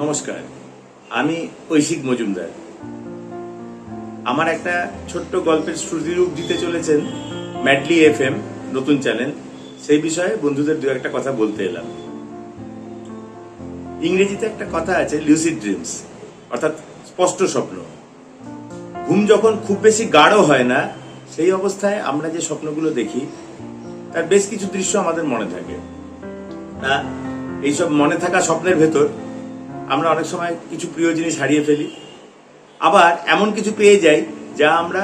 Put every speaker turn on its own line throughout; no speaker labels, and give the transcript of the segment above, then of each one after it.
নমস্কার, আমি ঐশিক মজুমদার। আমার একটা ছোট্ট গল্পের শ্রুতিরূপ দিতে চলেছেন ম্যাডলি এফএম, নতুন চ্যানেল। সেই বিষয়ে বন্ধুদের দু একটা কথা বলতে এলাম। ইংরেজিতে একটা কথা আছে, লিউসিড ড্রিমস, অর্থাৎ স্পষ্ট স্বপ্ন। ঘুম যখন খুব বেশি গাঢ় হয় না, সেই অবস্থায় আমরা যে স্বপ্নগুলো দেখি তার বেশ কিছু দৃশ্য আমাদের মনে থাকে। তা এইসব মনে থাকা স্বপ্নের ভেতর আমরা অনেক সময় কিছু প্রিয় জিনিস হারিয়ে ফেলি, আবার এমন কিছু পেয়ে যাই যা আমরা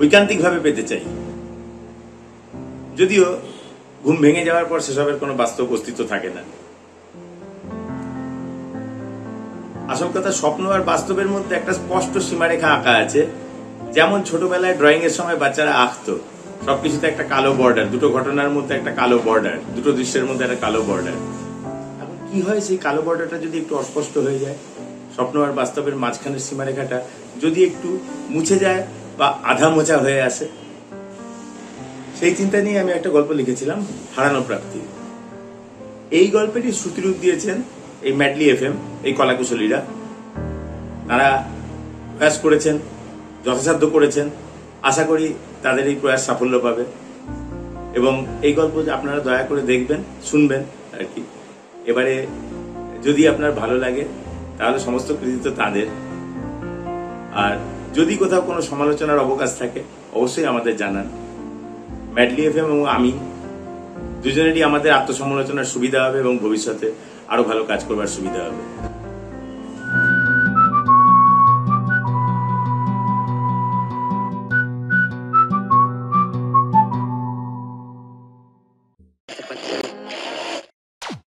ঐকান্তিকভাবে পেতে চাই, যদিও ঘুম ভেঙে যাওয়ার পর সেসবের কোনো বাস্তব অস্তিত্ব থাকে না। আসল কথা, স্বপ্ন আর বাস্তবের মধ্যে একটা স্পষ্ট সীমারেখা আঁকা আছে। যেমন ছোটবেলায় ড্রয়িং এর সময় বাচ্চারা আঁকতো, সবকিছুতে একটা কালো বর্ডার, দুটো ঘটনার মধ্যে একটা কালো বর্ডার, দুটো দৃশ্যের মধ্যে একটা কালো বর্ডার। এখন কি হয়, সেই কালো বর্ডারটা যদি একটু অস্পষ্ট হয়ে যায়, স্বপ্ন আর বাস্তবের মাঝখানের সীমারেখাটা যদি একটু মুছে যায় বা আধা মোছা হয়ে আসে, সেই চিন্তা নিয়ে আমি একটা গল্প লিখেছিলাম, হারানো প্রাপ্তি। এই গল্পেরই শ্রুতিরূপ দিয়েছেন এই ম্যাডলি এফএম, এই কলাকুশলীরা। তারা প্রয়াস করেছেন, যথাসাধ্য করেছেন। আশা করি তাদের এই প্রয়াস সাফল্য পাবে এবং এই গল্প আপনারা দয়া করে দেখবেন, শুনবেন আর কি। এবারে যদি আপনার ভালো লাগে তাহলে সমস্ত কৃতিত্ব তাদের। আর যদি কোথাও কোনো সমালোচনার অবকাশ থাকে অবশ্যই আমাদের জানান। ম্যাডলি এফএম এবং আমি দুজনেরই আমাদের আত্মসমালোচনার সুবিধা হবে এবং ভবিষ্যতে আরো ভালো কাজ করবার সুবিধা হবে।